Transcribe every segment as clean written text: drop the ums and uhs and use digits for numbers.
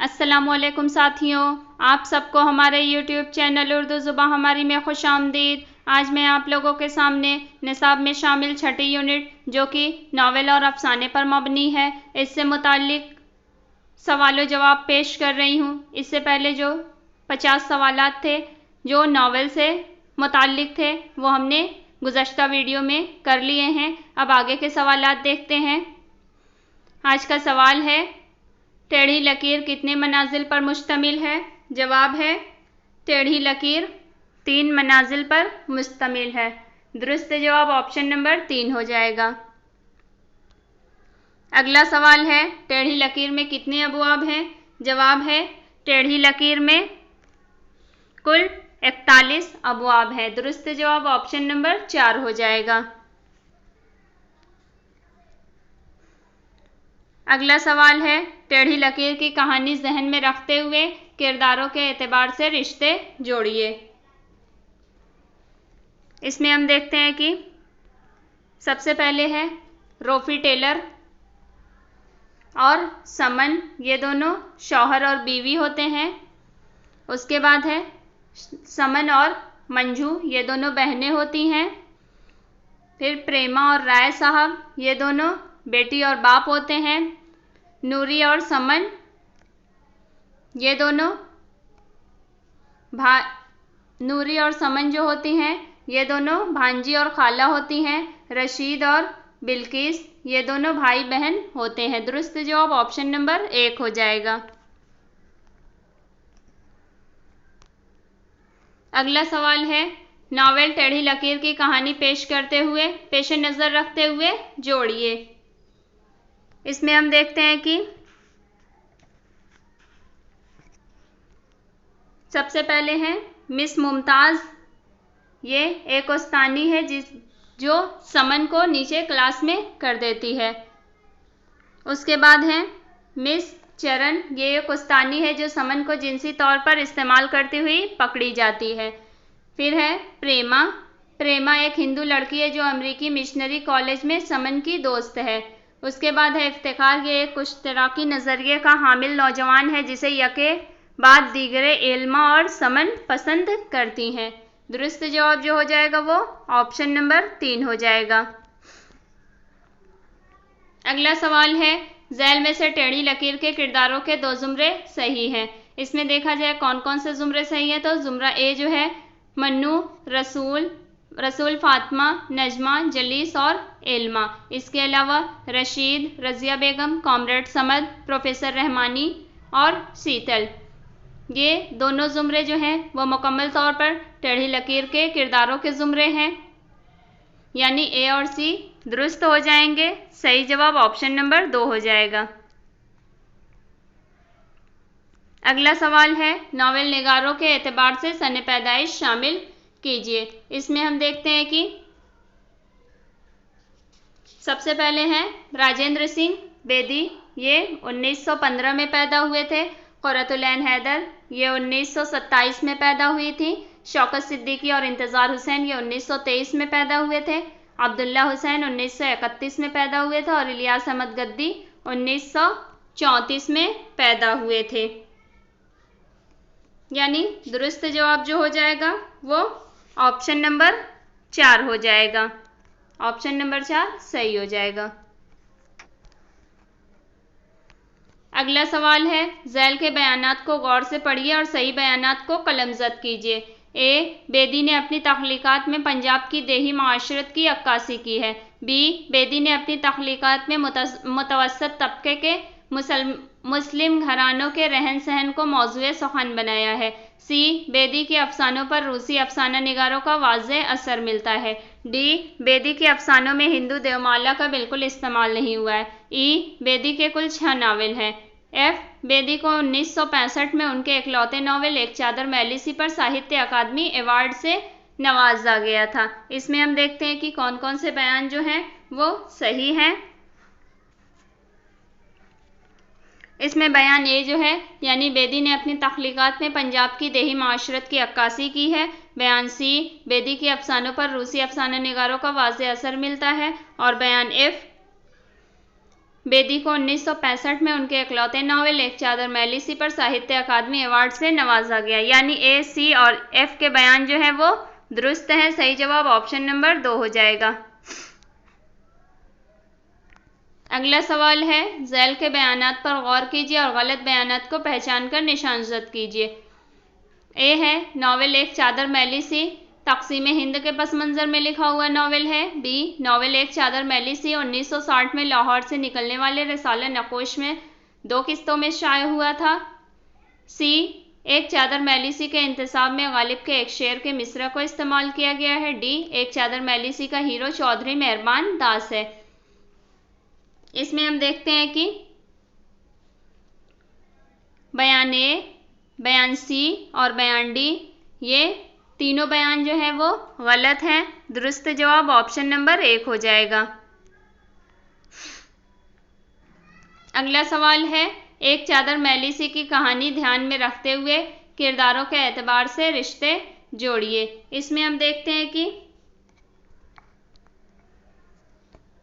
अस्सलामुअलैकुम साथियों, आप सबको हमारे YouTube चैनल उर्दू ज़ुबान हमारी में खुश आमदीद। आज मैं आप लोगों के सामने निसाब में शामिल छठी यूनिट जो कि नावल और अफसाने पर मबनी है, इससे मुताल्लिक सवाल जवाब पेश कर रही हूँ। इससे पहले जो 50 सवालात थे जो नावल से मुताल्लिक थे वो हमने गुज़श्ता वीडियो में कर लिए हैं। अब आगे के सवालात देखते हैं। आज का सवाल है, टेढ़ी लकीर कितने मनाजिल पर मुश्तमिल है? जवाब है, टेढ़ी लकीर 3 मनाजिल पर मुश्तमिल है। दुरुस्त जवाब ऑप्शन नंबर 3 हो जाएगा। अगला सवाल है, टेढ़ी लकीर में कितने अबवाब हैं? जवाब है, टेढ़ी लकीर में कुल 41 अबवाब है। दुरुस्त जवाब ऑप्शन नंबर 4 हो जाएगा। अगला सवाल है, टेढ़ी लकीर की कहानी जहन में रखते हुए किरदारों के एतबार से रिश्ते जोड़िए। इसमें हम देखते हैं कि सबसे पहले है रोफी टेलर और समन, ये दोनों शौहर और बीवी होते हैं। उसके बाद है समन और मंजू, ये दोनों बहनें होती हैं। फिर प्रेमा और राय साहब, ये दोनों बेटी और बाप होते हैं। नूरी और समन, ये दोनों नूरी और समन जो होती हैं ये दोनों भांजी और खाला होती हैं। रशीद और बिल्किस, ये दोनों भाई बहन होते हैं। दुरुस्त जवाब ऑप्शन नंबर 1 हो जाएगा। अगला सवाल है, नावल टेढ़ी लकीर की कहानी पेश करते हुए पेश नज़र रखते हुए जोड़िए। इसमें हम देखते हैं कि सबसे पहले है मिस मुमताज़, ये एक उस्तानी है जो समन को नीचे क्लास में कर देती है। उसके बाद है मिस चरण, ये एक उस्तानी है जो समन को जिनसी तौर पर इस्तेमाल करती हुई पकड़ी जाती है। फिर है प्रेमा, प्रेमा एक हिंदू लड़की है जो अमेरिकी मिशनरी कॉलेज में समन की दोस्त है। उसके बाद है इफ्तिखार, ये एक इश्तराकी नज़रिए का हामिल नौजवान है जिसे यके बाद दीगरे एल्मा और समन पसंद करती हैं। दुरुस्त जवाब जो हो जाएगा वो ऑप्शन नंबर 3 हो जाएगा। अगला सवाल है, झैल में से टेढ़ी लकीर के किरदारों के 2 जुमरे सही हैं। इसमें देखा जाए कौन कौन से जुमरे सही हैं, तो जुमरा ए जो है मन्नू, रसूल, फातिमा, नजमा, जलीस और एल्मा। इसके अलावा रशीद, रजिया बेगम, कॉमरेड समद, प्रोफेसर रहमानी और शीतल, ये दोनों जुमरे जो हैं वो मुकम्मल तौर पर टेढ़ी लकीर के किरदारों के जुमरे हैं, यानी ए और सी दुरुस्त हो जाएंगे। सही जवाब ऑप्शन नंबर 2 हो जाएगा। अगला सवाल है, नावल निगारों के एतबार से सने पैदाइश शामिल कीजिए। इसमें हम देखते हैं कि सबसे पहले हैं राजेंद्र सिंह बेदी, ये 1915 में पैदा हुए थे। क़ुर्रतुल-ऐन हैदर, ये 1927 में पैदा हुई थी। शौकत सिद्दीकी और इंतज़ार हुसैन, ये 1923 में पैदा हुए थे। अब्दुल्ला हुसैन 1931 में पैदा हुए थे और इलियास अहमद गद्दी 1934 में पैदा हुए थे। यानी दुरुस्त जवाब जो हो जाएगा वो ऑप्शन नंबर 4 हो जाएगा। ऑप्शन नंबर 4 सही हो जाएगा। अगला सवाल है, झैल के बयानात को गौर से पढ़िए और सही बयानात को कलमज़द कीजिए। ए, बेदी ने अपनी तख्लीकात में पंजाब की देही माशरत की अक्कासी की है। बी, बेदी ने अपनी तख्लीकात में मुतवस्सत तबके के मुस्लिम घरानों के रहन सहन को मौज़ूए सुख़न बनाया है। सी, बेदी के अफसानों पर रूसी अफसाना निगारों का वाज़ेह असर मिलता है। डी, बेदी के अफसानों में हिंदू देवमाला का बिल्कुल इस्तेमाल नहीं हुआ है। ई, बेदी के कुल 6 नावल हैं। एफ, बेदी को 1965 में उनके इकलौते नावल एक चादर मैली सी पर साहित्य अकादमी अवार्ड से नवाजा गया था। इसमें हम देखते हैं कि कौन कौन से बयान जो हैं वो सही हैं। इसमें बयान ए जो है, यानी बेदी ने अपनी तख्लीकात में पंजाब की देही माशरत की अक्कासी की है। बयान सी, बेदी के अफसानों पर रूसी अफसाना निगारों का वाज़ेह असर मिलता है। और बयान एफ, बेदी को 1965 में उनके इकलौते नावल एक चादर मैली सी पर साहित्य अकादमी अवार्ड से नवाजा गया। यानी ए, सी और एफ के बयान जो है वो दुरुस्त हैं। सही जवाब ऑप्शन नंबर 2 हो जाएगा। अगला सवाल है, झैल के बयानात पर गौर कीजिए और गलत बयानात को पहचान कर निशानजद कीजिए। ए है, नावल एक चादर मैली सी तक़सीम हिंद के पस मंज़र में लिखा हुआ नावल है। बी, नावल एक चादर मैली सी 1960 में लाहौर से निकलने वाले रिसाला नकोश में 2 किस्तों में शाये हुआ था। सी, एक चादर मैली सी के इंतसाब में गालिब के एक शेर के मिसरा को इस्तेमाल किया गया है। डी, एक चादर मैली सी का हीरो चौधरी मेहरबान दास है। इसमें हम देखते हैं कि बयान ए, बयान सी और बयान डी, ये तीनों बयान जो है वो गलत हैं। दुरुस्त जवाब ऑप्शन नंबर 1 हो जाएगा। अगला सवाल है, एक चादर मैली सी की कहानी ध्यान में रखते हुए किरदारों के एतबार से रिश्ते जोड़िए। इसमें हम देखते हैं कि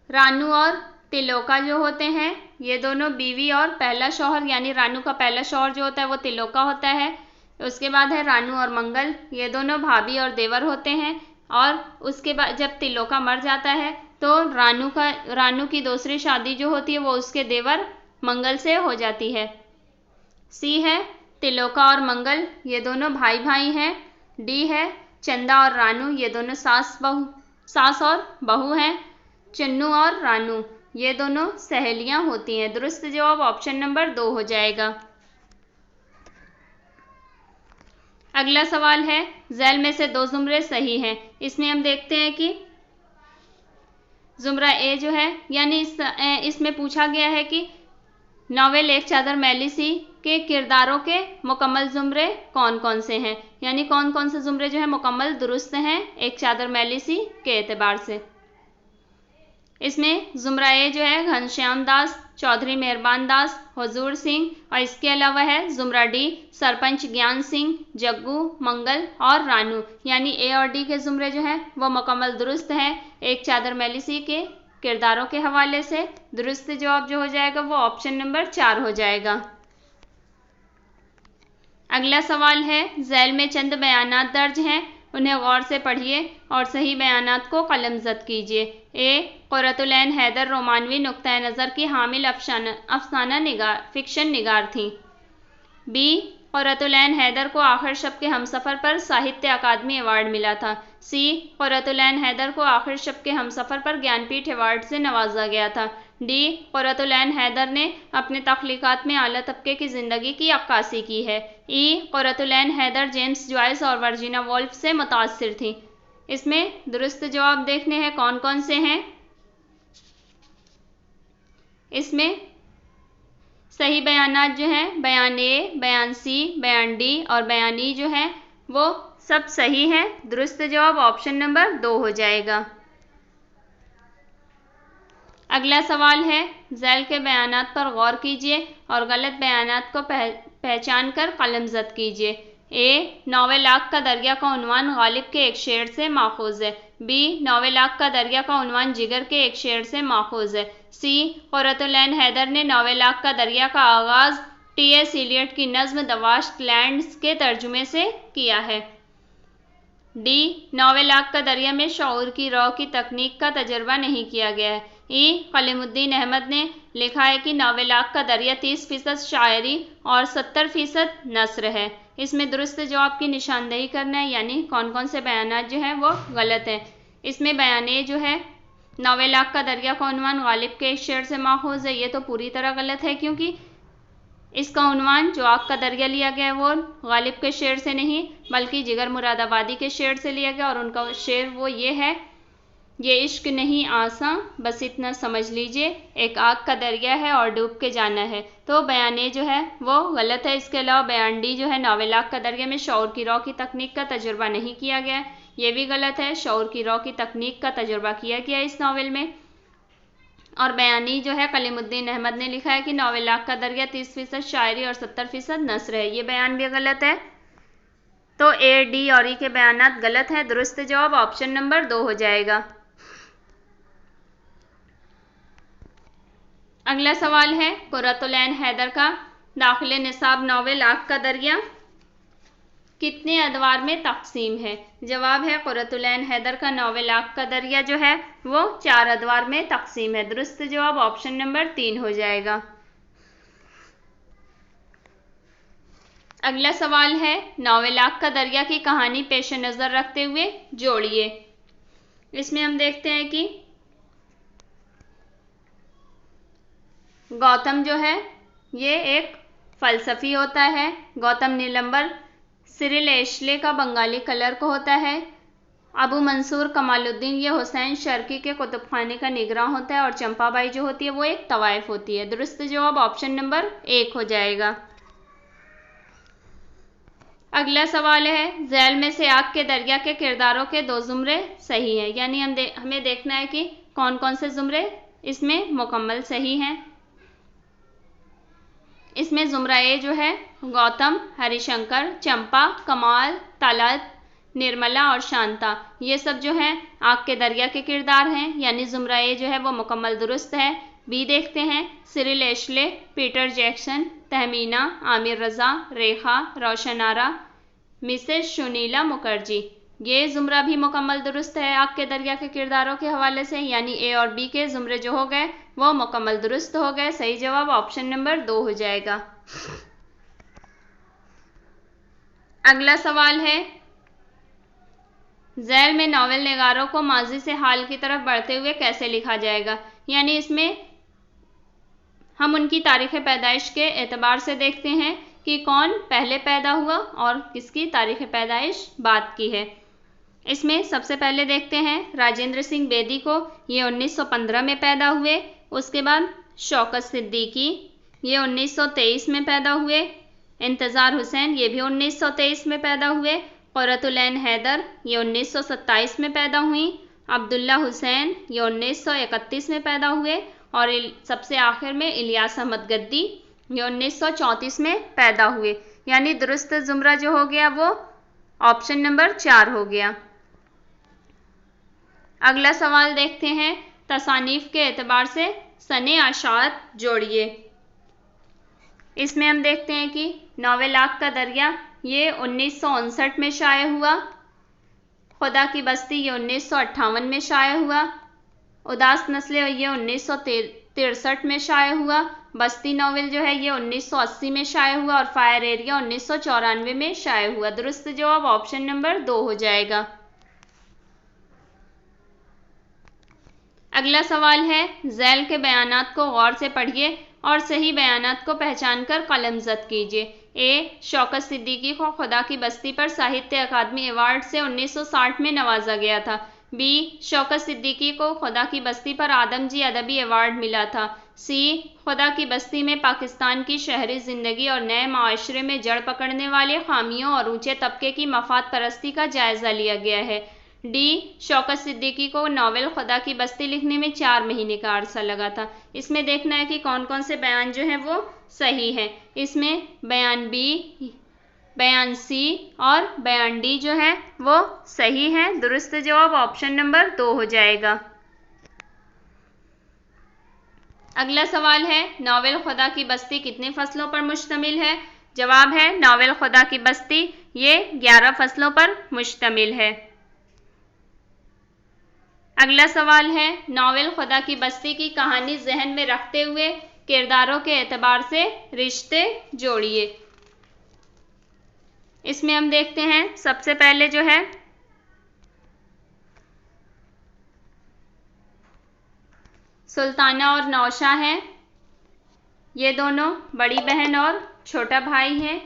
रानू और तिलोका जो होते हैं, ये दोनों बीवी और पहला शौहर, यानी रानू का पहला शौहर जो होता है वो तिलोका होता है। उसके बाद है रानू और मंगल, ये दोनों भाभी और देवर होते हैं। और उसके बाद जब तिलोका मर जाता है तो रानू की दूसरी शादी जो होती है वो उसके देवर मंगल से हो जाती है। सी है, तिलोका और मंगल ये दोनों भाई भाई हैं। डी है, चंदा और रानू ये दोनों सास और बहू हैं। चन्नू और रानू ये दोनों सहेलियां होती हैं। दुरुस्त जवाब ऑप्शन नंबर 2 हो जाएगा। अगला सवाल है, झैल में से 2 जुमरे सही हैं। इसमें हम देखते हैं कि जुमरा ए जो है, यानी इसमें पूछा गया है कि नावल एक चादर मैली सी के किरदारों के मुकम्मल जुमरे कौन कौन से हैं, यानी कौन कौन से जुमरे जो है मुकम्मल दुरुस्त हैं एक चादर मैली सी के एतबार से। इसमें जुमरा ए जो है घनश्याम दास, चौधरी मेहरबान दास, हुजूर सिंह, और इसके अलावा है जुमरा डी सरपंच ज्ञान सिंह, जग्गू, मंगल और रानू, यानी ए और डी के जुमरे जो हैं वो मुकम्मल दुरुस्त हैं एक चादर मैली सी के किरदारों के हवाले से। दुरुस्त जवाब जो हो जाएगा वो ऑप्शन नंबर 4 हो जाएगा। अगला सवाल है, झैल में चंद बयानात दर्ज हैं, उन्हें गौर से पढ़िए और सही बयानात को कलमजद कीजिए। ए, क़ुर्रतुल ऐन हैदर रोमानवी नुक्ता नज़र की हामिल अफसाना फिक्शन निगार थी। बी, क़ुर्रतुल ऐन हैदर को आखिर शब के हमसफ़र पर साहित्य अकादमी अवार्ड मिला था। सी, क़ुर्रतुल ऐन हैदर को आखिर शब के हमसफ़र पर ज्ञानपीठ अवार्ड से नवाजा गया था। डी, क़ुर्रतुल ऐन हैदर ने अपने तख्लीक़ात में आला तबके की ज़िंदगी की अक्कासी की है। ई, क़ुर्रतुल ऐन हैदर जेम्स जॉयस और वर्जीना वोल्फ से मुतासिर थी। इसमें दुरुस्त जवाब देखने हैं कौन कौन से हैं। इसमें सही बयानात जो हैं बयान ए, बयान सी, बयान डी और बयान ई जो हैं वो सब सही हैं। दुरुस्त जवाब ऑप्शन नंबर 2 हो जाएगा। अगला सवाल है, झैल के बयानात पर गौर कीजिए और गलत बयानात को पहचान कर कलमजद कीजिए। ए, नावल आग का दरिया का उन्वान गालिब के एक शेर से माखूज है। बी, नावल आग का दरिया का उन्वान जिगर के एक शेर से माखूज है। सी, क़ुर्रतुल ऐन हैदर ने नावल आग का दरिया का आगाज़ टी.एस. इलियट की नज़्म द वास्ट लैंड्स के तर्जुमे से किया है। डी, नावल आग का दरिया में शऊर की रौ की तकनीक का तजर्बा नहीं किया गया है। ई, कलीमुद्दीन अहमद ने लिखा है कि नावल आग का दरिया 30% शायरी और 70% नस्र है। इसमें दुरुस्त जवाब की निशानदेही करना है, यानी कौन कौन से बयानात जो हैं वो गलत हैं। इसमें बयान ए जो है नावल आग का दरिया का उन्वान गालिब के एक शेर से माखूज है, ये तो पूरी तरह गलत है, क्योंकि इसका उन्वान जो आग का दरिया लिया गया वो गालिब के शेर से नहीं बल्कि जिगर मुरादाबादी के शेर से लिया गया, और उनका शेर वो ये है, ये इश्क नहीं आसां बस इतना समझ लीजिए, एक आग का दरिया है और डूब के जाना है। तो बयान ए जो है वो गलत है। इसके अलावा बयान डी जो है नावल आग का दरिया में शऊर की रौ की तकनीक का तजुर्बा नहीं किया गया, ये भी गलत है। शऊर की रौ की तकनीक का तजुर्बा किया गया इस नावल में। और बयानी जो है कलीमुद्दीन अहमद ने लिखा है कि नावल आग का दरिया 30% शायरी और 70% नस्र है, ये बयान भी गलत है। तो ए, डी और ई के बयानात गलत हैं। दुरुस्त जवाब ऑप्शन नंबर 2 हो जाएगा। अगला सवाल है कुर्रतुल ऐन हैदर का दाखिल निसाब नॉवेल आग का दरिया कितने अदवार में तकसीम है? जवाब है कुर्रतुल ऐन हैदर का नॉवेल आग का दरिया जो है वो 4 अदवार में तकसीम है। दुरुस्त जवाब ऑप्शन नंबर 3 हो जाएगा। अगला सवाल है नॉवेल आग का दरिया की कहानी पेश नज़र रखते हुए जोड़िए। इसमें हम देखते हैं कि गौतम जो है ये एक फ़लसफ़ी होता है। गौतम नीलंबर सिरिल एशले का बंगाली क्लर्क होता है। अबू मंसूर कमालुद्दीन ये हुसैन शर्की के कुतुब खाने का निगरान होता है और चंपाबाई जो होती है वो एक तवाइफ होती है। दुरुस्त जवाब ऑप्शन नंबर 1 हो जाएगा। अगला सवाल है झैल में से आग के दरिया के किरदारों के 2 ज़ुमरे सही हैं, यानी हमें देखना है कि कौन कौन से ज़ुमरे इसमें मुकम्मल सही हैं। इसमें ज़ुमरा ए जो है गौतम, हरिशंकर, चंपा, कमाल, तलत, निर्मला और शांता ये सब जो है आग के दरिया के किरदार हैं, यानी ज़ुमरा ए जो है वो मुकम्मल दुरुस्त है। बी देखते हैं Cyril Ashley, Peter Jackson, Tahmina, Aamir Raza, Rekha, Roshan Ara, Mrs Sunila Mukherjee ये ज़ुमरा भी मुकम्मल दुरुस्त है आग के दरिया के किरदारों के हवाले से, यानी ए और बी के ज़ुमरे जो हो गए वो मुकम्मल दुरुस्त हो गए। सही जवाब ऑप्शन नंबर 2 हो जाएगा। अगला सवाल है झैल में नॉवेल निगारों को माजी से हाल की तरफ बढ़ते हुए कैसे लिखा जाएगा, यानी इसमें हम उनकी तारीख़ पैदाइश के एतबार से देखते हैं कि कौन पहले पैदा हुआ और किसकी तारीख़ पैदाइश बाद की है। इसमें सबसे पहले देखते हैं राजेंद्र सिंह बेदी को, ये 1915 में पैदा हुए। उसके बाद शौकत सिद्दीकी ये 1923 में पैदा हुए। इंतज़ार हुसैन ये भी 1923 में पैदा हुए। कुर्रतुल ऐन हैदर ये 1927 में पैदा हुई। अब्दुल्ला हुसैन ये 1931 में पैदा हुए और सबसे आखिर में इलियास अहमद गद्दी ये 1934 में पैदा हुए, यानी दुरुस्त ज़ुमरा जो हो गया वो ऑप्शन नंबर 4 हो गया। अगला सवाल देखते हैं तसानीफ़ के एतबार से सने आशात जोड़िए। इसमें हम देखते हैं कि नॉवेल आग का दरिया ये 1959 में शाये हुआ। खुदा की बस्ती ये 1958 में शाये हुआ। उदास नस्लें ये 1963 में शाये हुआ। बस्ती नॉवेल जो है ये 1980 में शाये हुआ और फायर एरिया 1994 में शाये हुआ। दुरुस्त जवाब ऑप्शन नंबर 2 हो जाएगा। अगला सवाल है झैल के बयानात को गौर से पढ़िए और सही बयानात को पहचान कर कलमज़द कीजिए। ए शौकत सिद्दीकी को खुदा की बस्ती पर साहित्य अकादमी अवार्ड से 1960 में नवाजा गया था। बी शौकत सिद्दीकी को खुदा की बस्ती पर आदमजी अदबी अवार्ड मिला था। सी खुदा की बस्ती में पाकिस्तान की शहरी ज़िंदगी और नए माशरे में जड़ पकड़ने वाले खामियों और ऊंचे तबके की मफाद परस्ती का जायज़ा लिया गया है। डी शौकत सिद्दीकी को नावल खुदा की बस्ती लिखने में 4 महीने का अरसा लगा था। इसमें देखना है कि कौन कौन से बयान जो हैं वो सही है। इसमें बयान बी, बयान सी और बयान डी जो है वो सही है। दुरुस्त जवाब ऑप्शन नंबर 2 हो जाएगा। अगला सवाल है नावल खुदा की बस्ती कितने फसलों पर मुश्तमिल है। जवाब है नावल खुदा की बस्ती ये 11 फसलों पर मुश्तमिल है। अगला सवाल है नावल खुदा की बस्ती की कहानी जहन में रखते हुए किरदारों के एतबार से रिश्ते जोड़िए। इसमें हम देखते हैं सबसे पहले जो है सुल्ताना और नौशा हैं। ये दोनों बड़ी बहन और छोटा भाई हैं।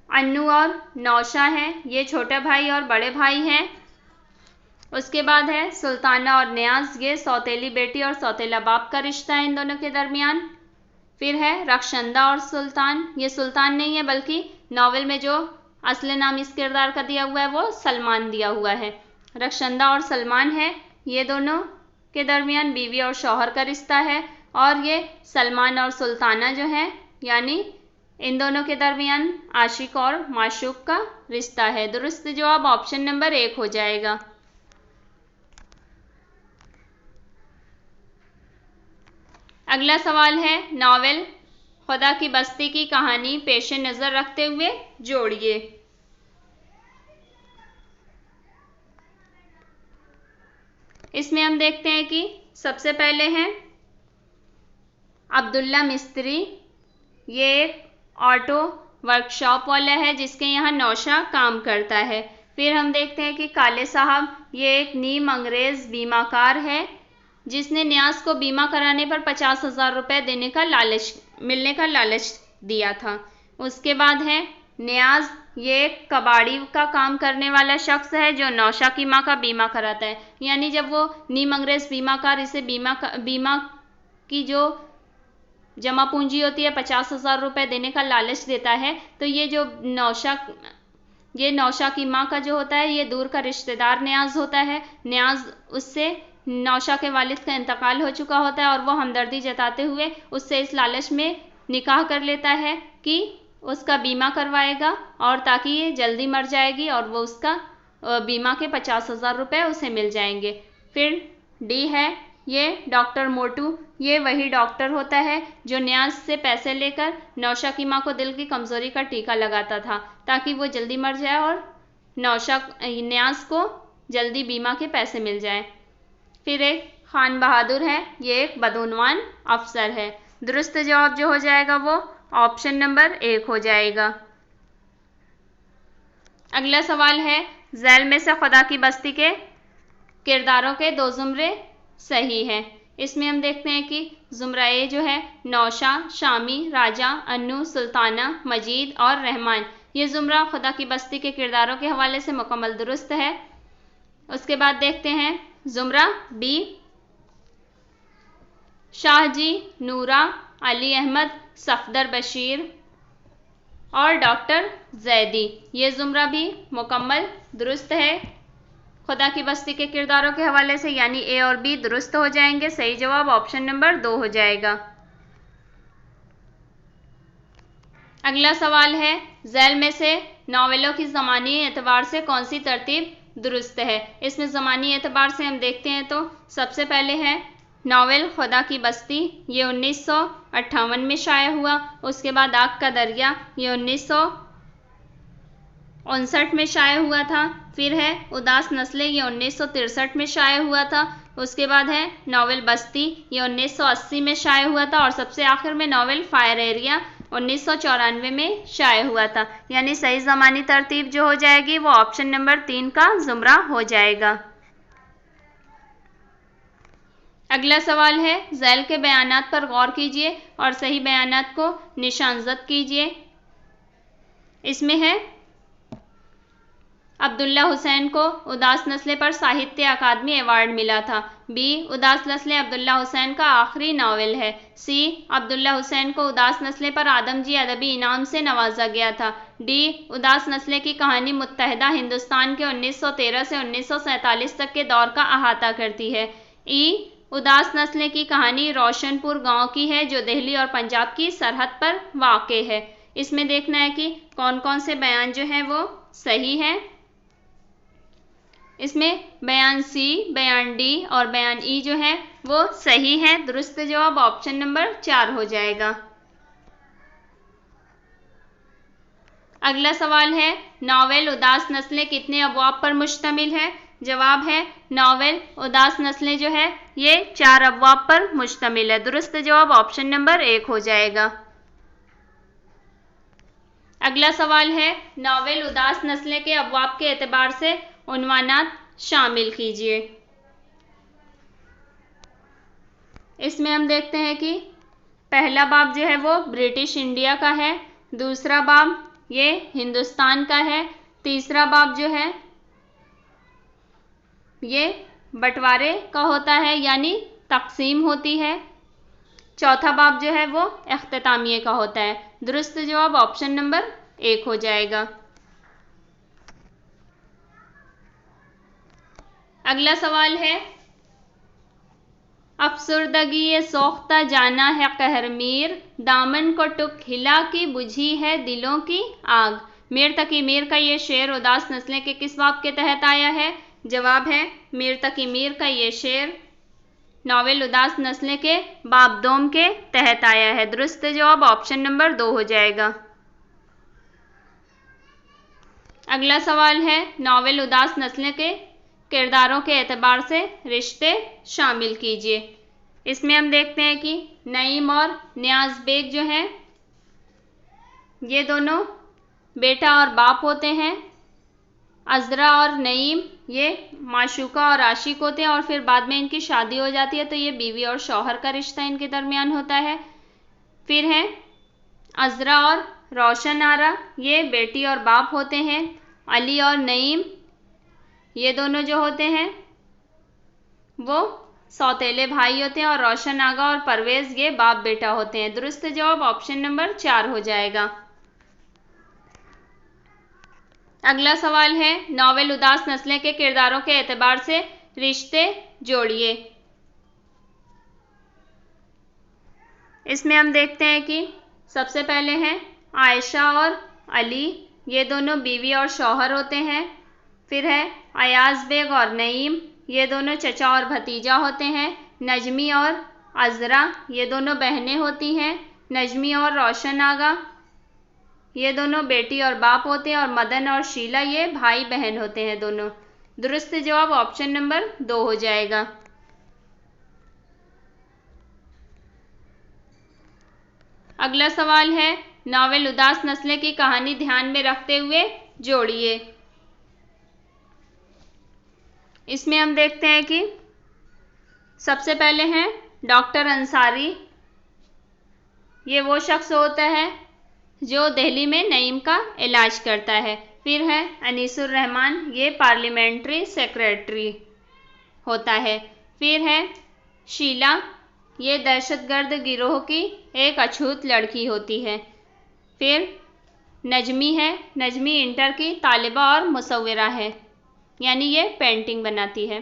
अन्नू और नौशा हैं, ये छोटा भाई और बड़े भाई हैं। उसके बाद है सुल्ताना और नियाज, ये सौतेली बेटी और सौतेला बाप का रिश्ता है इन दोनों के दरमियान। फिर है रखशंदा और सुल्तान, ये सुल्तान नहीं है बल्कि नावल में जो असली नाम इस किरदार का दिया हुआ है वो सलमान दिया हुआ है। रखशंदा और सलमान है, ये दोनों के दरमियान बीवी और शौहर का रिश्ता है। और ये सलमान और सुल्ताना जो है यानी इन दोनों के दरमियान आशिक और माशूक का रिश्ता है। दुरुस्त जवाब ऑप्शन नंबर 1 हो जाएगा। अगला सवाल है, नावल खुदा की बस्ती की कहानी पेश नज़र रखते हुए जोड़िए। इसमें हम देखते हैं कि सबसे पहले हैं अब्दुल्ला मिस्त्री। ये एक ऑटो वर्कशॉप वाला है जिसके यहाँ नौशा काम करता है। फिर हम देखते हैं कि काले साहब, ये एक नीम अंग्रेज बीमाकार है जिसने न्यास को बीमा कराने पर 50,000 रुपये मिलने का लालच दिया था। उसके बाद है न्याज, ये एक कबाड़ी का काम करने वाला शख्स है जो नौशा की माँ का बीमा कराता है। यानी जब वो नीम अंग्रेज बीमाकार इसे बीमा की जो जमा पूंजी होती है 50,000 रुपये देने का लालच देता है, तो ये नौशा की माँ का जो होता है ये दूर का रिश्तेदार न्याज होता है। न्याज उससे नौशा के वालिद का इंतकाल हो चुका होता है और वो हमदर्दी जताते हुए उससे इस लालच में निकाह कर लेता है कि उसका बीमा करवाएगा और ताकि ये जल्दी मर जाएगी और वो उसका बीमा के 50,000 रुपये उसे मिल जाएंगे। फिर डी है, ये डॉक्टर मोटू, ये वही डॉक्टर होता है जो न्याज से पैसे लेकर नौशा की माँ को दिल की कमज़ोरी का टीका लगाता था ताकि वो जल्दी मर जाए और न्याज को जल्दी बीमा के पैसे मिल जाए। फिर एक खान बहादुर है, ये एक बदउनवान अफसर है। दुरुस्त जवाब जो हो जाएगा वो ऑप्शन नंबर 1 हो जाएगा। अगला सवाल है, झैल में से खुदा की बस्ती के किरदारों के 2 ज़ुमरे सही है। इसमें हम देखते हैं कि ज़ुमरा ए जो है नौशा, शामी, राजा, अन्नू, सुल्ताना, मजीद और रहमान, ये ज़ुमरा खुदा की बस्ती के किरदारों के हवाले से मुकम्मल दुरुस्त है। उसके बाद देखते हैं ज़ुमरा बी, शाहजी, नूरा, अली अहमद, सफदर बशीर और डॉक्टर जैदी, ये ज़ुमरा भी मुकम्मल दुरुस्त है खुदा की बस्ती के किरदारों के हवाले से, यानी ए और बी दुरुस्त हो जाएंगे। सही जवाब ऑप्शन नंबर 2 हो जाएगा। अगला सवाल है, झैल में से नावलों की ज़मानी एतबार से कौन सी तरतीब दुरुस्त है। इसमें ज़मानी एतबार से हम देखते हैं तो सबसे पहले है नावल खुदा की बस्ती, ये 1958 में शाया हुआ। उसके बाद आग का दरिया, ये 1959 में शाया हुआ था। फिर है उदास नस्लें, ये 1963 में शाया हुआ था। उसके बाद है नावल बस्ती, ये 1980 में शाया हुआ था और सबसे आखिर में नावल फायर एरिया 1994 में शाया हुआ था। यानी सही ज़मानी तरतीब जो हो जाएगी वो ऑप्शन नंबर 3 का ज़ुमरा हो जाएगा। अगला सवाल है, झैल के बयानात पर गौर कीजिए और सही बयानात को निशानजद कीजिए। इसमें है अब्दुल्ला हुसैन को उदास नस्लें पर साहित्य अकादमी अवार्ड मिला था। बी, उदास नस्लें अब्दुल्ला हुसैन का आखिरी नावल है। सी, अब्दुल्ला हुसैन को उदास नस्लें पर आदमजी अदबी इनाम से नवाजा गया था। डी, उदास नस्लें की कहानी मुत्तहदा हिंदुस्तान के 1913 से 1947 तक के दौर का अहाता करती है। ई, उदास नस्लें की कहानी रोशनपुर गांव की है जो दिल्ली और पंजाब की सरहद पर वाक़े है। इसमें देखना है कि कौन कौन से बयान जो हैं वो सही हैं। इसमें बयान सी, बयान डी और बयान ई जो है वो सही है। दुरुस्त जवाब ऑप्शन नंबर 4 हो जाएगा। अगला सवाल है, नावल उदास नस्लें कितने अबवाब पर मुश्तमिल है। जवाब है नावल उदास नस्लें जो है ये 4 अबवाब पर मुश्तमिल है। दुरुस्त जवाब ऑप्शन नंबर 1 हो जाएगा। अगला सवाल है, नावल उदास नस्लें के अबवाब के एतबार से उन्वानात शामिल कीजिए। इसमें हम देखते हैं कि पहला बाब जो है वो ब्रिटिश इंडिया का है, दूसरा बाब ये हिंदुस्तान का है, तीसरा बाब जो है ये बंटवारे का होता है यानी तकसीम होती है, चौथा बाब जो है वो इख्तितामिये का होता है। दुरुस्त जवाब ऑप्शन नंबर 1 हो जाएगा। अगला सवाल है, अफसुर्दगी ये सोख्ता जाना है कहरमीर, दामन को टुक हिला की बुझी है दिलों की आग। मीर तकी मीर का ये शेर उदास नस्लें के किस बाब के तहत आया है। जवाब है मीर तकी मीर का ये शेर नॉवेल उदास नस्लें के बापदोम के तहत आया है। दुरुस्त जवाब ऑप्शन नंबर 2 हो जाएगा। अगला सवाल है, नॉवेल उदास नस्लें के किरदारों के एतबार से रिश्ते शामिल कीजिए। इसमें हम देखते हैं कि नईम और नियाज बेग जो हैं ये दोनों बेटा और बाप होते हैं। अजरा और नईम ये माशूका और आशिक होते हैं और फिर बाद में इनकी शादी हो जाती है, तो ये बीवी और शौहर का रिश्ता इनके दरमियान होता है। फिर है अजरा और रोशन आरा, ये बेटी और बाप होते हैं। अली और नईम ये दोनों जो होते हैं वो सौतेले भाई होते हैं और रोशन आगा और परवेज ये बाप बेटा होते हैं। दुरुस्त जवाब ऑप्शन नंबर 4 हो जाएगा। अगला सवाल है, नॉवेल उदास नस्लें के किरदारों के एतबार से रिश्ते जोड़िए। इसमें हम देखते हैं कि सबसे पहले हैं आयशा और अली, ये दोनों बीवी और शौहर होते हैं। फिर है अयाज बेग और नईम, ये दोनों चचा और भतीजा होते हैं। नजमी और अजरा, ये दोनों बहनें होती हैं। नजमी और रोशन आगा, ये दोनों बेटी और बाप होते हैं। और मदन और शीला ये भाई बहन होते हैं दोनों। दुरुस्त जवाब ऑप्शन नंबर 2 हो जाएगा। अगला सवाल है, नॉवेल उदास नस्लें की कहानी ध्यान में रखते हुए जोड़िए। इसमें हम देखते हैं कि सबसे पहले हैं डॉक्टर अंसारी, ये वो शख्स होता है जो दिल्ली में नईम का इलाज करता है। फिर है अनीसुर रहमान, ये पार्लियामेंट्री सेक्रेटरी होता है। फिर है शीला, ये दहशतगर्द गिरोह की एक अछूत लड़की होती है। फिर नजमी है, नजमी इंटर की तालिबा और मुसव्विरा है, यानी ये पेंटिंग बनाती है।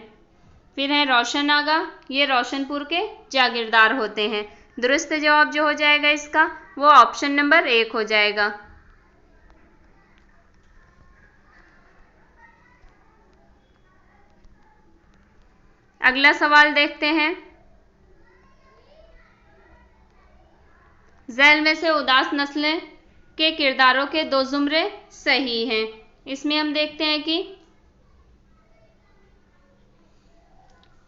फिर है रोशन आगा, ये रोशनपुर के जागीरदार होते हैं। दुरुस्त जवाब जो हो जाएगा इसका वो ऑप्शन नंबर 1 हो जाएगा। अगला सवाल देखते हैं, झैल में से उदास नस्लें के किरदारों के 2 जुमरे सही हैं। इसमें हम देखते हैं कि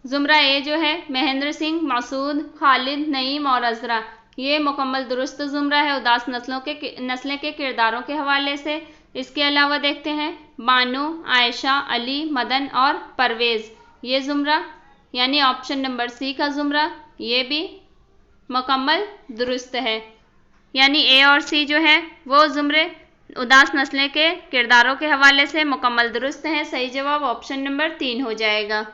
जुमरा ए जो है महेंद्र सिंह, मसूद, खालिद, नईम और अजरा, ये मुकम्मल दुरुस्त जुमरा है उदास नस्लें के किरदारों के हवाले से। इसके अलावा देखते हैं बानो, आयशा, अली, मदन और परवेज, ये जुमरा यानी ऑप्शन नंबर सी का जुमरा ये भी मुकम्मल दुरुस्त है। यानी ए और सी जो है वो जुमरे उदास नस्लें के किरदारों के हवाले से मुकम्मल दुरुस्त हैं। सही जवाब ऑप्शन नंबर 3 हो जाएगा।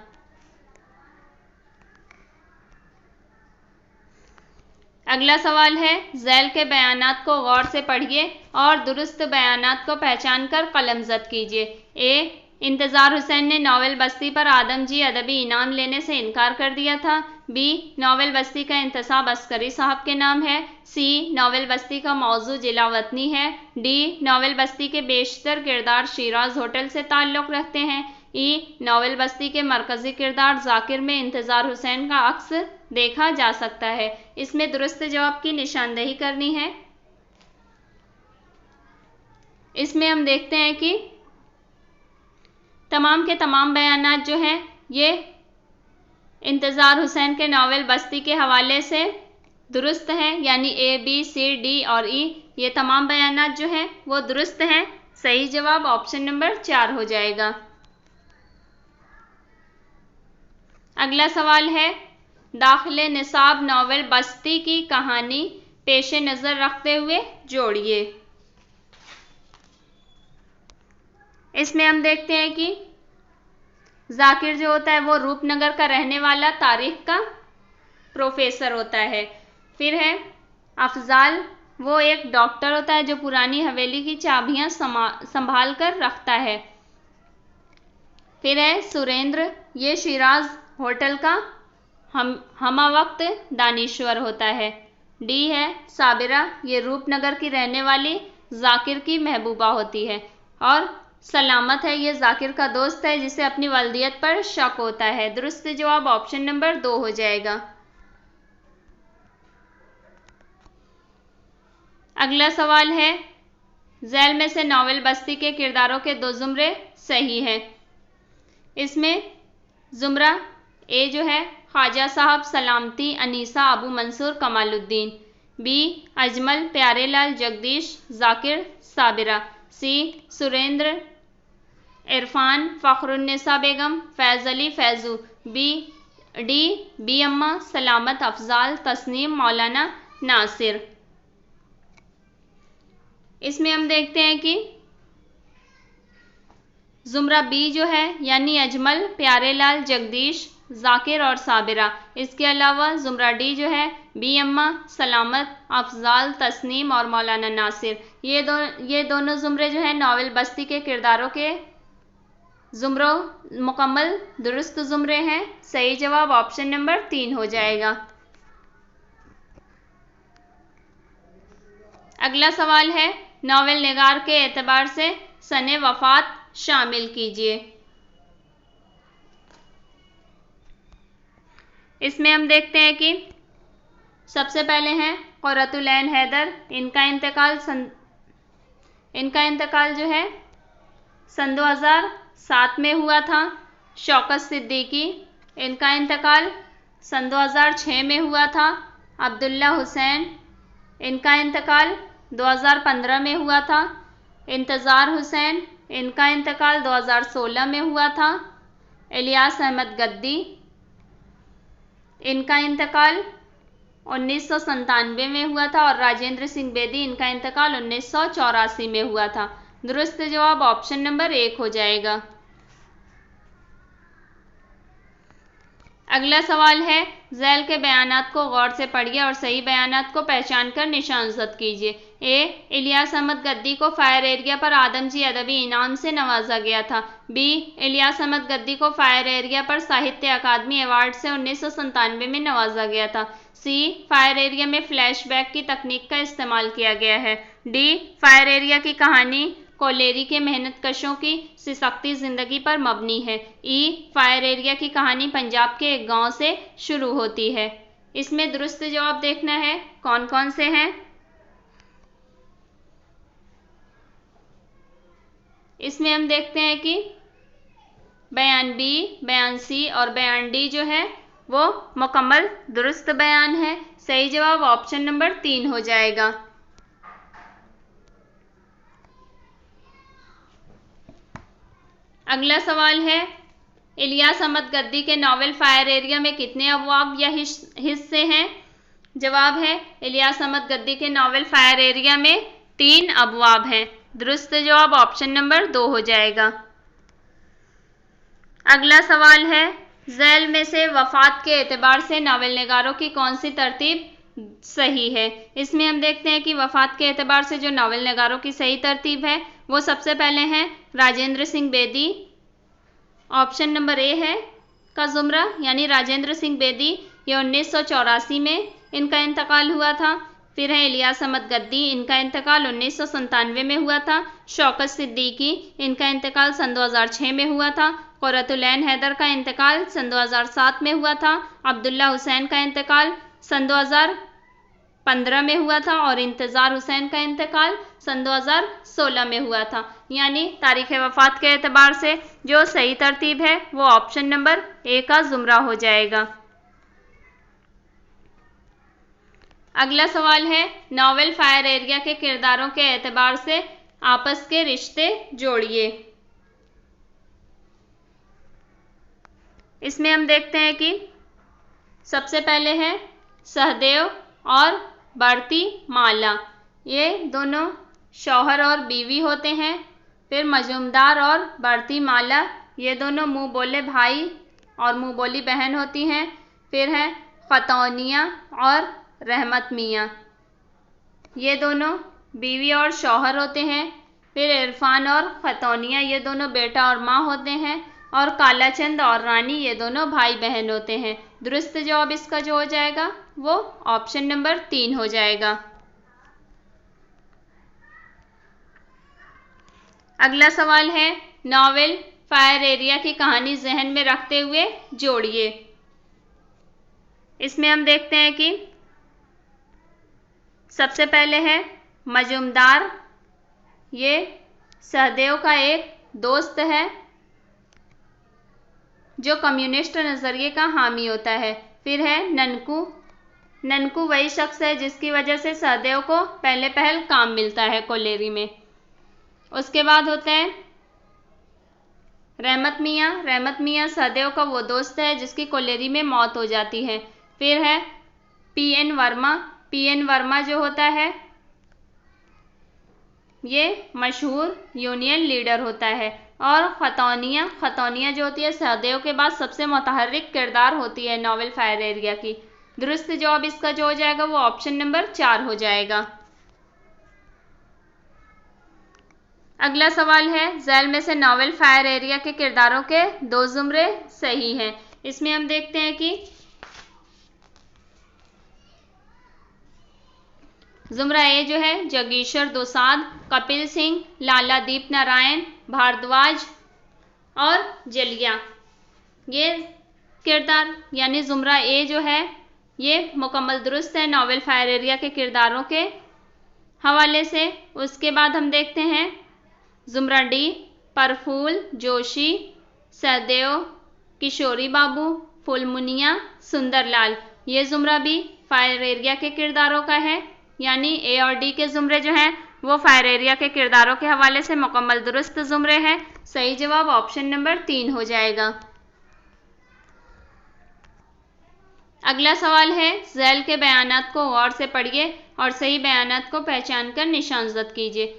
अगला सवाल है, झैल के बयानात को गौर से पढ़िए और दुरुस्त बयानात को पहचान कर कलमजद कीजिए। ए, इंतज़ार हुसैन ने नॉवेल बस्ती पर आदमजी अदबी इनाम लेने से इनकार कर दिया था। बी, नॉवेल बस्ती का इंतसाब अस्करी साहब के नाम है। सी, नॉवेल बस्ती का मौजू जिला वतनी है। डी, नॉवेल बस्ती के बेशतर किरदार शिराज होटल से ताल्लुक़ रखते हैं। ई, नॉवेल बस्ती के मरकज़ी किरदार जाकिर में इंतज़ार हुसैन का अक्स देखा जा सकता है। इसमें दुरुस्त जवाब की निशानदेही करनी है। इसमें हम देखते हैं कि तमाम के तमाम बयानात जो हैं ये इंतज़ार हुसैन के नॉवेल बस्ती के हवाले से दुरुस्त हैं, यानी ए, बी, सी, डी और ई, ये तमाम बयानात जो हैं वो दुरुस्त हैं। सही जवाब ऑप्शन नंबर 4 हो जाएगा। अगला सवाल है, दाखिले निसाब नॉवेल बस्ती की कहानी पेश नज़र रखते हुए जोड़िए। इसमें हम देखते हैं कि जाकिर जो होता है वो रूपनगर का रहने वाला तारीख का प्रोफेसर होता है। फिर है अफजाल, वो एक डॉक्टर होता है जो पुरानी हवेली की चाबियां संभाल कर रखता है। फिर है सुरेंद्र, ये शिराज होटल का हमा वक्त दानिश्वर होता है। डी है साबिरा, ये रूपनगर की रहने वाली जाकिर की महबूबा होती है। और सलामत है, ये जाकिर का दोस्त है जिसे अपनी वल्दियत पर शक होता है। दुरुस्त जवाब ऑप्शन नंबर 2 हो जाएगा। अगला सवाल है, झैल में से नावल बस्ती के किरदारों के 2 जुमरे सही हैं। इसमें जुमरा ए जो है ख्वाजा साहब, सलामती, अनीसा, अबू मंसूर, कमालुद्दीन। बी अजमल, प्यारेलाल, जगदीश, जाकिर, साबिरा। सी सुरेंद्र, इरफान, फ़खरुन्निसा बेगम, फैज़ अली, फैज़ू। डी बी अम्मा, सलामत, अफजाल, तस्नीम, मौलाना नासिर। इसमें हम देखते हैं कि जुमरा बी जो है यानी अजमल, प्यारेलाल, जगदीश, जाकिर और साबिरा। इसके अलावा जुमरा डी जो है बी अम्मा, सलामत, अफजाल, तस्नीम और मौलाना नासिर। ये दोनों जुमरे जो है नावल बस्ती के किरदारों के जुमरों मुकम्मल दुरुस्त जुमरे हैं। सही जवाब ऑप्शन नंबर 3 हो जाएगा। अगला सवाल है, नावल निगार के एतबार से सने वफात शामिल कीजिए। इसमें हम देखते हैं कि सबसे पहले हैं क़ुर्रतुल ऐन हैदर। इनका इंतकाल जो है सन 2007 में हुआ था। शौकत सिद्दीकी, इनका इंतकाल सन 2006 में हुआ था। अब्दुल्ला हुसैन, इनका इंतकाल 2015 में हुआ था। इंतज़ार हुसैन, इनका इंतकाल 2016 में हुआ था। इलियास अहमद गद्दी, इनका इंतकाल 1997 में हुआ था। और राजेंद्र सिंह बेदी, इनका इंतकाल 1984 में हुआ था। दुरुस्त जवाब ऑप्शन नंबर 1 हो जाएगा। अगला सवाल है, झैल के बयानात को गौर से पढ़िए और सही बयानात को पहचान कर निशानजद कीजिए। ए इलियास अहमद गद्दी को फायर एरिया पर आदमजी अदबी इनाम से नवाजा गया था। बी इलियास अहमद गद्दी को फायर एरिया पर साहित्य अकादमी अवार्ड से 1997 में नवाजा गया था। सी फायर एरिया में फ्लैशबैक की तकनीक का इस्तेमाल किया गया है। डी फायर एरिया की कहानी कोलेरी के मेहनतकशों की सिसकती जिंदगी पर मबनी है। ई फायर एरिया की कहानी पंजाब के एक गांव से शुरू होती है। इसमें दुरुस्त जवाब देखना है कौन कौन से हैं। इसमें हम देखते हैं कि बयान बी, बयान सी और बयान डी जो है वो मुकम्मल दुरुस्त बयान है। सही जवाब ऑप्शन नंबर 3 हो जाएगा। अगला सवाल है, इलियास अहमद गद्दी के नावल फायर एरिया में कितने अबवाब या हिस्से हैं? जवाब है इलियास अहमद गद्दी के नावल फायर एरिया में 3 अबवाब हैं। दुरुस्त जवाब ऑप्शन नंबर 2 हो जाएगा। अगला सवाल है, झैल में से वफात के एतबार से नावल निगारों की कौन सी तरतीब सही है? इसमें हम देखते हैं कि वफात के एतबार से जो नावल निगारों की सही तरतीब है वो सबसे पहले हैं Rajendra Singh Bedi. Option number A है का जुमरा यानी राजेंद्र सिंह बेदी, ये 1984 में इनका इंतकाल हुआ था। फिर है इलियास अहमद गद्दी, इनका इंतकाल 1997 में हुआ था। शौकत सिद्दीकी, इनका इंतकाल सन 2006 में हुआ था। क़ुर्रतुल ऐन हैदर का इंतकाल सन 2007 में हुआ था। अब्दुल्ला हुसैन का इंतकाल सन 2015 में हुआ था और इंतज़ार हुसैन का इंतकाल सन 2016 में हुआ था। यानी तारीख़ वफ़ात के एतबार से जो सही तरतीब है वो ऑप्शन नंबर ए का जुमरा हो जाएगा। अगला सवाल है, नावल फायर एरिया के किरदारों के एतबार से आपस के रिश्ते जोड़िए। इसमें हम देखते हैं कि सबसे पहले है सहदेव और बढ़ती माला, ये दोनों शौहर और बीवी होते हैं। फिर मजूमदार और बढ़ती माला, ये दोनों मुँह बोले भाई और मुँह बोली बहन होती हैं। फिर है खतौनिया और रहमत मियाँ, ये दोनों बीवी और शौहर होते हैं। फिर इरफान और खतौनिया, ये दोनों बेटा और माँ होते हैं। और कालाचंद और रानी, ये दोनों भाई बहन होते हैं। दुरुस्त जवाब इसका जो हो जाएगा वो ऑप्शन नंबर 3 हो जाएगा। अगला सवाल है, नॉवेल फायर एरिया की कहानी जहन में रखते हुए जोड़िए। इसमें हम देखते हैं कि सबसे पहले है मजूमदार, ये सहदेव का एक दोस्त है जो कम्युनिस्ट नज़रिए का हामी होता है। फिर है ननकू, ननकू वही शख्स है जिसकी वजह से सहदेव को पहले पहल काम मिलता है कोलेरी में। उसके बाद होते हैं रहमत मियाँ, रहमत मियाँ सहदेव का वो दोस्त है जिसकी कोलेरी में मौत हो जाती है। फिर है पीएन वर्मा, पीएन वर्मा जो होता है ये मशहूर यूनियन लीडर होता है। और खतौनिया, खतौनिया जो होती है सहदेव के बाद सबसे मुतहर्रिक किरदार होती है नॉवेल फायर एरिया की। दुरुस्त जवाब इसका जो हो जाएगा वो ऑप्शन नंबर 4 हो जाएगा। अगला सवाल है, झैल में से नॉवेल फायर एरिया के किरदारों के 2 जुमरे सही हैं। इसमें हम देखते हैं कि जुमरा ए जो है जगीशर दोसाद, कपिल सिंह, लाला दीप नारायण, भारद्वाज और जलिया, ये किरदार यानी जुमरा ए जो है ये मुकम्मल दुरुस्त है नॉवेल फायर एरिया के किरदारों के हवाले से। उसके बाद हम देखते हैं जुमरा डी परफूल, जोशी, सहदेव, किशोरी बाबू, फुलमुनिया, सुंदरलाल, ये जुमरा भी फायर एरिया के किरदारों का है, यानी ए और डी के जुमरे जो हैं वो फायर एरिया के किरदारों के हवाले से मुकम्मल दुरुस्त जुमरे हैं। सही जवाब ऑप्शन नंबर 3 हो जाएगा। अगला सवाल है, झैल के बयानात को गौर से पढ़िए और सही बयानात को पहचान कर निशानजद कीजिए।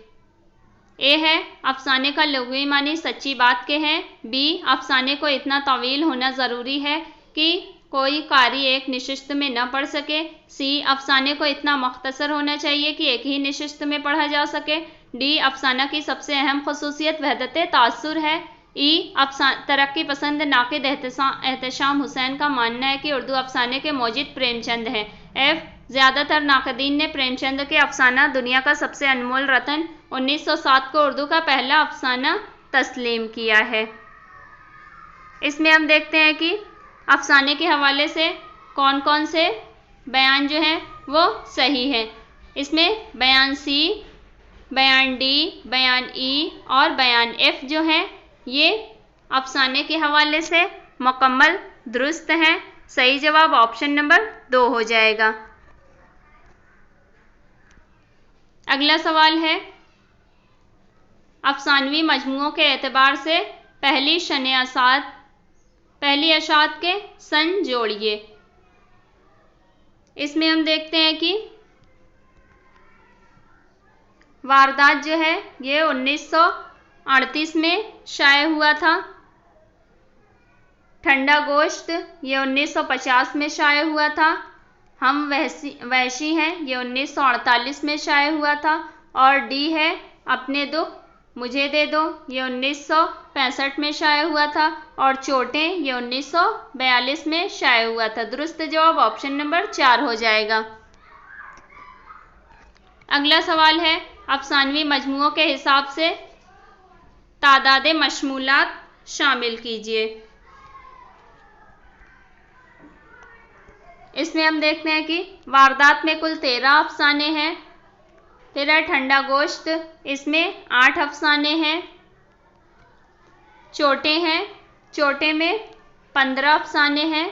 ए है अफसाने का लुग़वी मानी सच्ची बात के हैं। बी अफसाने को इतना तवील होना ज़रूरी है कि कोई कारी एक निशिस्त में न पढ़ सके। सी अफसाने को इतना मुख्तसर होना चाहिए कि एक ही निशिस्त में पढ़ा जा सके। डी अफसाना की सबसे अहम खसूसियत वहदत तासुर है। ई तरक्की पसंद नाक़िद एहतशाम हुसैन का मानना है कि उर्दू अफसाने के मौजिद प्रेमचंद हैं। एफ ज़्यादातर नाक़दीन ने प्रेमचंद के अफसाना दुनिया का सबसे अनमोल रतन 1907 को उर्दू का पहला अफसाना तस्लीम किया है। इसमें हम देखते हैं कि अफसाने के हवाले से कौन कौन से बयान जो हैं वो सही हैं। इसमें बयान सी, बयान डी, बयान ई और बयान एफ जो हैं ये अफसाने के हवाले से मुकम्मल दुरुस्त हैं। सही जवाब ऑप्शन नंबर 2 हो जाएगा। अगला सवाल है, अफसानवी मजमुओं के एतबार से पहली अशात के सन जोड़िए। इसमें हम देखते हैं कि वारदात जो है ये 1938 में शाये हुआ था। ठंडा गोश्त ये 1950 में शाये हुआ था। हम वहशी हैं ये 1948 में शाये हुआ था। और डी है अपने दुख मुझे दे दो ये 1965 में शाये हुआ था। और चोटें ये 1942 में शाये हुआ था। दुरुस्त जवाब ऑप्शन नंबर 4 हो जाएगा। अगला सवाल है, अफसानवी मजमुओं के हिसाब से तादाद मशमूलात शामिल कीजिए। इसमें हम देखते हैं कि वारदात में कुल 13 अफसाने हैं। फिर है ठंडा गोश्त, इसमें 8 अफसाने हैं। चोटें हैं, चोटे में 15 अफसाने हैं।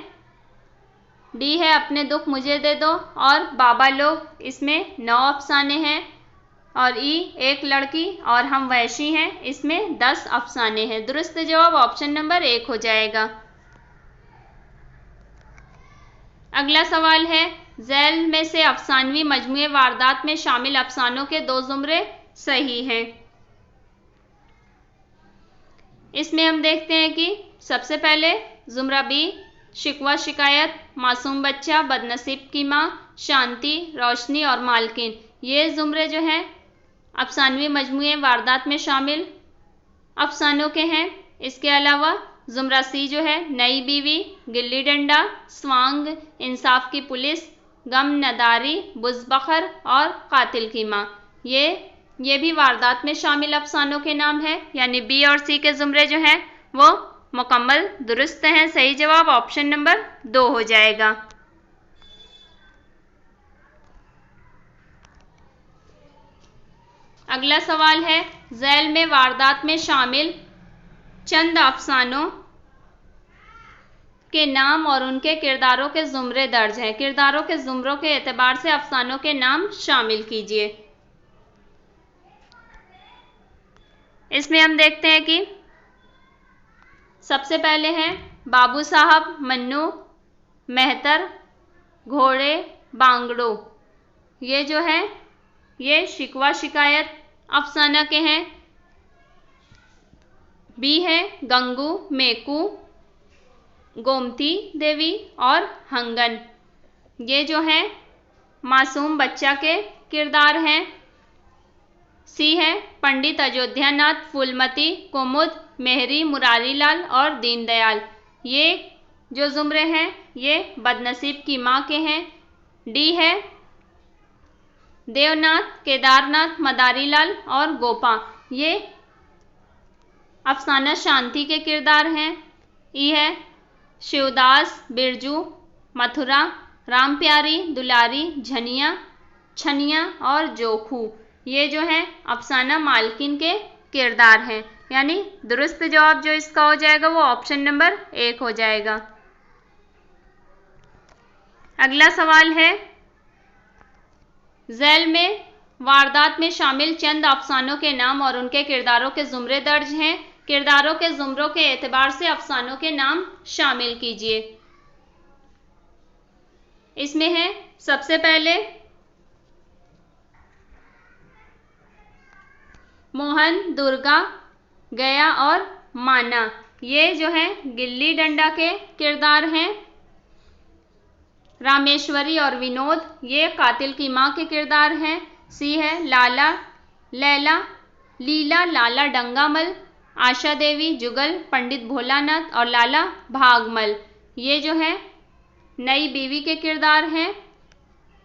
डी है अपने दुख मुझे दे दो और बाबा लोग, इसमें 9 अफसाने हैं। और ई एक लड़की और हम वैशी हैं, इसमें 10 अफसाने हैं। दुरुस्त जवाब ऑप्शन नंबर 1 हो जाएगा। अगला सवाल है, झैल में से अफसानवी मजमुए वारदात में शामिल अफसानों के 2 जुमरे सही हैं। इसमें हम देखते हैं कि सबसे पहले जुमरा बी शिकवा शिकायत, मासूम बच्चा, बदनसीब की माँ, शांति, रोशनी और मालकिन, ये जुमरे जो हैं अफसानवी मजमुए वारदात में शामिल अफसानों के हैं। इसके अलावा जुमरा सी जो है नई बीवी, गिल्ली डंडा, स्वांग, इंसाफ की पुलिस, गम नदारी, बुज़बखर और कातिल की माँ, ये ये भी वारदात में शामिल अफसानों के नाम है, यानी बी और सी के जुमरे जो हैं वो मुकम्मल दुरुस्त हैं। सही जवाब ऑप्शन नंबर 2 हो जाएगा। अगला सवाल है, झैल में वारदात में शामिल चंद अफसानों के नाम और उनके किरदारों के जुमरे दर्ज हैं। किरदारों के जुमरों के एतबार से अफसानों के नाम शामिल कीजिए। इसमें हम देखते हैं कि सबसे पहले हैं बाबू साहब, मन्नू, मेहतर, घोड़े, बांगड़ो। ये जो है ये शिकवा शिकायत अफसाना के हैं। बी है गंगू, मेकू, गोमती देवी और हंगन। ये जो है मासूम बच्चा के किरदार हैं। सी है पंडित अयोध्या नाथ, फूलमती, कुमुद, मेहरी, मुरारीलाल और दीनदयाल। ये जो जुमरे हैं ये बदनसीब की माँ के हैं। डी है देवनाथ, केदारनाथ, मदारीलाल और गोपा। ये अफसाना शांति के किरदार हैं। ई है शिवदास, बिरजू, मथुरा, राम प्यारी, दुलारी, झनिया, छनिया और जोखू। ये जो है अफसाना मालकिन के किरदार हैं, यानी दुरुस्त जवाब जो इसका हो जाएगा वो ऑप्शन नंबर 1 हो जाएगा। अगला सवाल है, झैल में वारदात में शामिल चंद अफसानों के नाम और उनके किरदारों के जुमरे दर्ज हैं। किरदारों के जुमरों के एतबार से अफसानों के नाम शामिल कीजिए। इसमें है सबसे पहले मोहन, दुर्गा, गया और माना। ये जो है गिल्ली डंडा के किरदार हैं। रामेश्वरी और विनोद ये कातिल की माँ के किरदार हैं। सी है लाला, लैला, लीला, लाला डंगामल, आशा देवी, जुगल, पंडित भोलानाथ और लाला भागमल। ये जो है नई बीवी के किरदार हैं।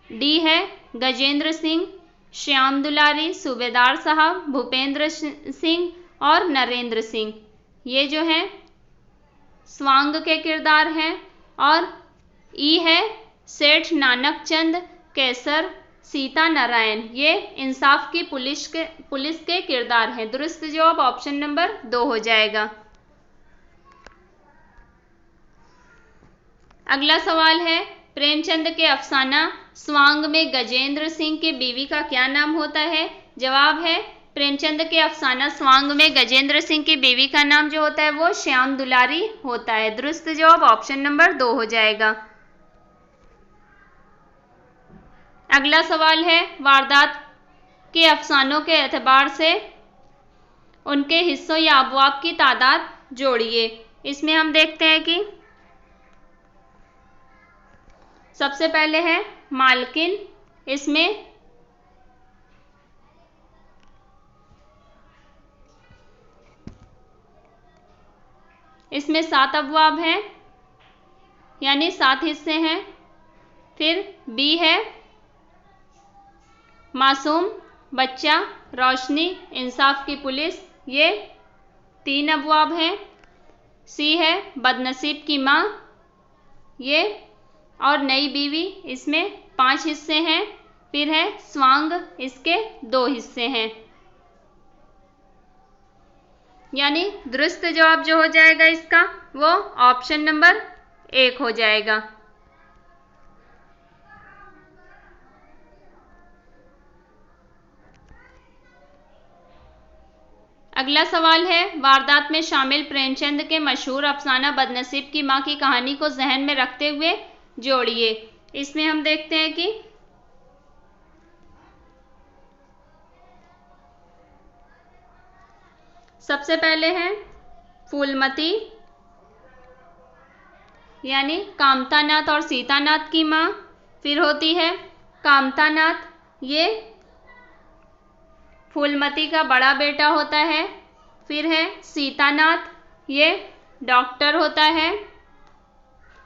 डी है गजेंद्र सिंह, श्याम दुलारी, सूबेदार साहब, भूपेंद्र सिंह और नरेंद्र सिंह। ये जो है स्वांग के किरदार हैं। और ई है सेठ नानक चंद, केसर, सीता नारायण। ये इंसाफ की पुलिस के किरदार हैं। दुरुस्त जवाब ऑप्शन नंबर 2 हो जाएगा। अगला सवाल है, प्रेमचंद के अफसाना स्वांग में गजेंद्र सिंह की बीवी का क्या नाम होता है? जवाब है प्रेमचंद के अफसाना स्वांग में गजेंद्र सिंह की बीवी का नाम जो होता है वो श्याम दुलारी होता है। दुरुस्त जवाब ऑप्शन नंबर 2 हो जाएगा। अगला सवाल है, वारदात के अफसानों के एतबार से उनके हिस्सों या अबवाब की तादाद जोड़िए। इसमें हम देखते हैं कि सबसे पहले है मालकिन। इसमें 7 अबवाब हैं, यानी 7 हिस्से हैं। फिर बी है मासूम बच्चा, रोशनी, इंसाफ की पुलिस। ये 3 अबवाब हैं। सी है बदनसीब की माँ, ये और नई बीवी। इसमें 5 हिस्से हैं। फिर है स्वांग, इसके 2 हिस्से हैं। यानी दुरुस्त जवाब जो हो जाएगा इसका वो ऑप्शन नंबर 1 हो जाएगा। अगला सवाल है, वारदात में शामिल प्रेमचंद के मशहूर अफसाना बदनसीब की माँ की कहानी को जहन में रखते हुए जोड़िए। इसमें हम देखते हैं कि सबसे पहले है फूलमती, यानी कामतानाथ और सीतानाथ की माँ। फिर होती है कामतानाथ, ये फूलमती का बड़ा बेटा होता है। फिर है सीतानाथ, ये डॉक्टर होता है।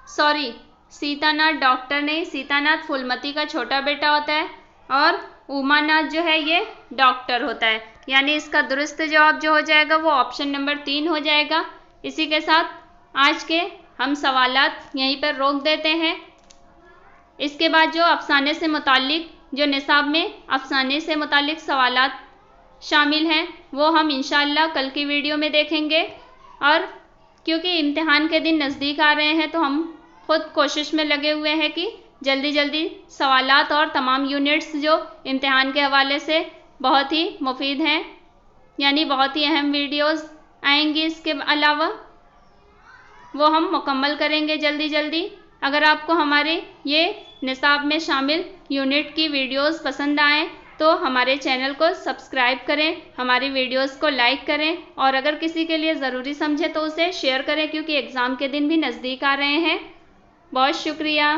सॉरी, सीतानाथ डॉक्टर नहीं, सीतानाथ फूलमती का छोटा बेटा होता है। और उमानाथ जो है ये डॉक्टर होता है। यानी इसका दुरुस्त जवाब जो हो जाएगा वो ऑप्शन नंबर 3 हो जाएगा। इसी के साथ आज के हम सवालात यहीं पर रोक देते हैं। इसके बाद जो अफसाने से मुताल्लिक, जो निसाब में अफसाने से मुताल्लिक सवालात शामिल हैं वो हम इंशाअल्लाह कल की वीडियो में देखेंगे। और क्योंकि इम्तिहान के दिन नज़दीक आ रहे हैं तो हम खुद कोशिश में लगे हुए हैं कि जल्दी जल्दी सवालात और तमाम यूनिट्स जो इम्तिहान के हवाले से बहुत ही मुफीद हैं, यानी बहुत ही अहम वीडियोस आएंगी, इसके अलावा वो हम मुकम्मल करेंगे जल्दी जल्दी। अगर आपको हमारे ये निसाब में शामिल यूनिट की वीडियोस पसंद आएँ तो हमारे चैनल को सब्सक्राइब करें, हमारी वीडियोस को लाइक करें और अगर किसी के लिए ज़रूरी समझे तो उसे शेयर करें, क्योंकि एग्ज़ाम के दिन भी नज़दीक आ रहे हैं। बहुत शुक्रिया।